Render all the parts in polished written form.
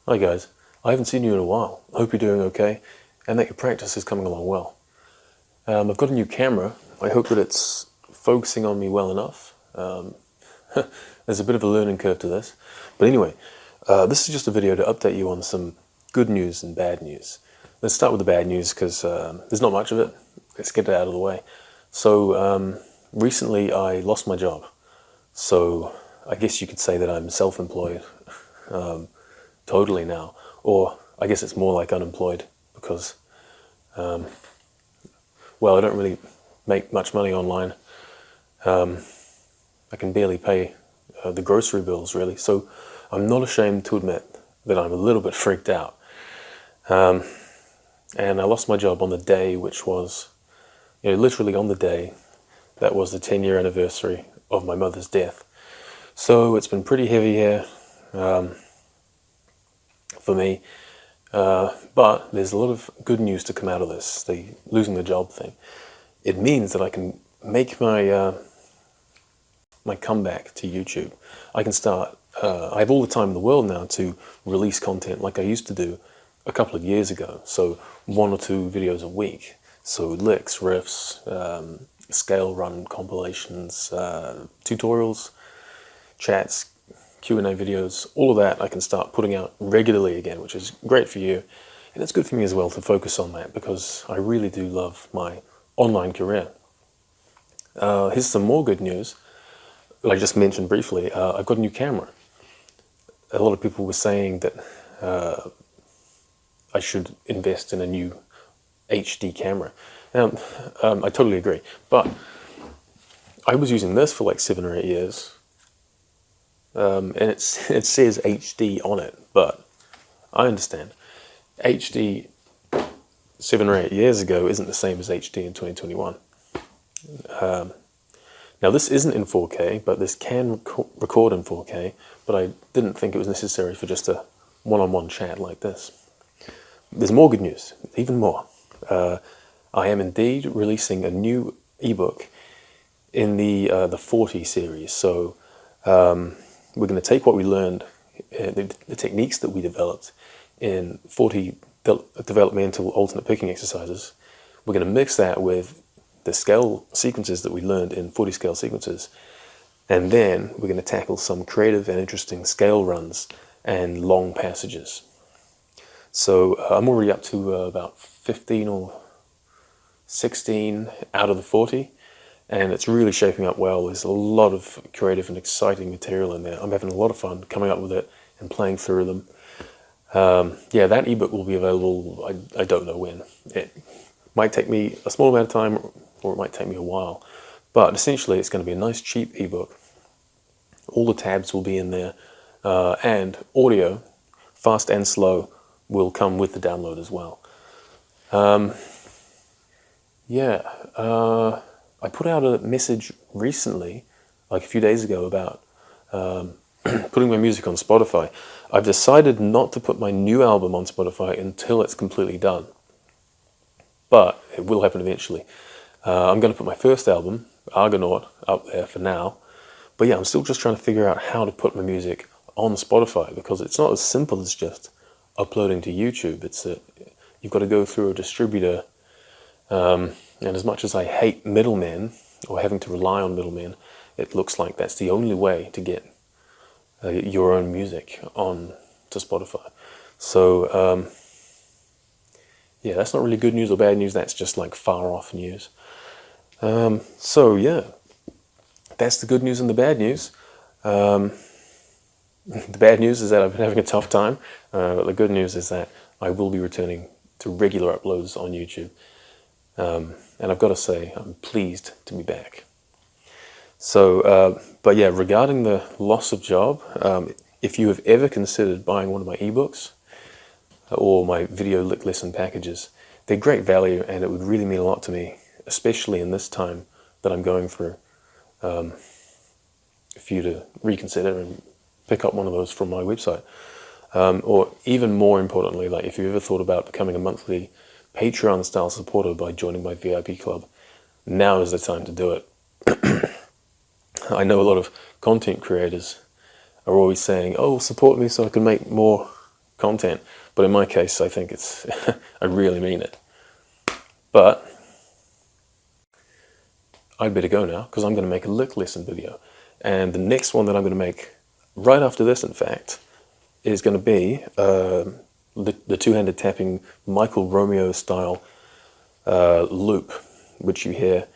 Hi guys, I haven't seen you in a while. Hope you're doing okay and that your practice is coming along well. I've got a new camera. I hope that it's focusing on me well enough. There's a bit of a learning curve to this. But anyway, this is just a video to update you on some good news and bad news. Let's start with the bad news because there's not much of it. Let's get it out of the way. So recently I lost my job. So I guess you could say that I'm self-employed. Totally now, or I guess it's more like unemployed because, well, I don't really make much money online. I can barely pay the grocery bills really, so I'm not ashamed to admit that I'm a little bit freaked out. And I lost my job on the day, which was, literally on the day that was the 10-year anniversary of my mother's death. So it's been pretty heavy here. For me, but there's a lot of good news to come out of this, the losing the job thing. It means that I can make my my comeback to YouTube. I can start, I have all the time in the world now to release content like I used to do a couple of years ago. So 1 or 2 videos a week. So licks, riffs, scale run compilations, tutorials, chats, Q&A videos, all of that I can start putting out regularly again, which is great for you. And it's good for me as well to focus on that because I really do love my online career. Here's some more good news that I just mentioned briefly. I've got a new camera. A lot of people were saying that I should invest in a new HD camera. I totally agree, but I was using this for like 7 or 8 years. And it says HD on it, but I understand. HD 7 or 8 years ago isn't the same as HD in 2021. Now this isn't in 4K, but this can record in 4K, but I didn't think it was necessary for just a one-on-one chat like this. There's more good news, even more. I am indeed releasing a new ebook in the 40 series, so we're going to take what we learned, the techniques that we developed in 40 developmental alternate picking exercises. We're going to mix that with the scale sequences that we learned in 40 scale sequences. And then we're going to tackle some creative and interesting scale runs and long passages. So I'm already up to about 15 or 16 out of the 40. And it's really shaping up well. There's a lot of creative and exciting material in there. I'm having a lot of fun coming up with it and playing through them. Yeah, that ebook will be available, I don't know when. It might take me a small amount of time or it might take me a while. But essentially it's going to be a nice cheap ebook. All the tabs will be in there. And audio, fast and slow, will come with the download as well. I put out a message recently, like a few days ago, about putting my music on Spotify. I've decided not to put my new album on Spotify until it's completely done. But it will happen eventually. I'm going to put my first album, Argonaut, up there for now. But yeah, I'm still just trying to figure out how to put my music on Spotify because it's not as simple as just uploading to YouTube. You've got to go through a distributor. And as much as I hate middlemen, or having to rely on middlemen, it looks like that's the only way to get your own music on to Spotify. So, yeah, that's not really good news or bad news, that's just like far off news. So, yeah, that's the good news and the bad news. The bad news is that I've been having a tough time, but the good news is that I will be returning to regular uploads on YouTube. And I've got to say, I'm pleased to be back. So, but yeah, regarding the loss of job, if you have ever considered buying one of my ebooks or my video lick lesson packages, they're great value and it would really mean a lot to me, especially in this time that I'm going through, for you to reconsider and pick up one of those from my website. Or even more importantly, like if you ever thought about becoming a monthly Patreon-style supporter by joining my VIP club, now is the time to do it. I know a lot of content creators are always saying, oh, support me so I can make more content. But in my case, I think it's, I really mean it. But I'd better go now, because I'm going to make a lick listen video. And the next one that I'm going to make, right after this in fact, is going to be the two-handed tapping Michael Romeo style loop, which you hear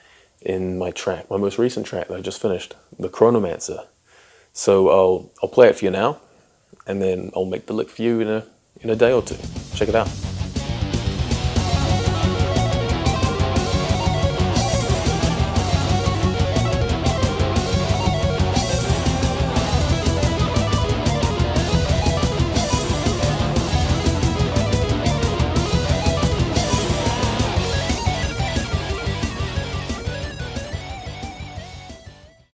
in my track, my most recent track that I just finished, the Chronomancer. So I'll play it for you now, and then I'll make the lick for you in a day or two. Check it out.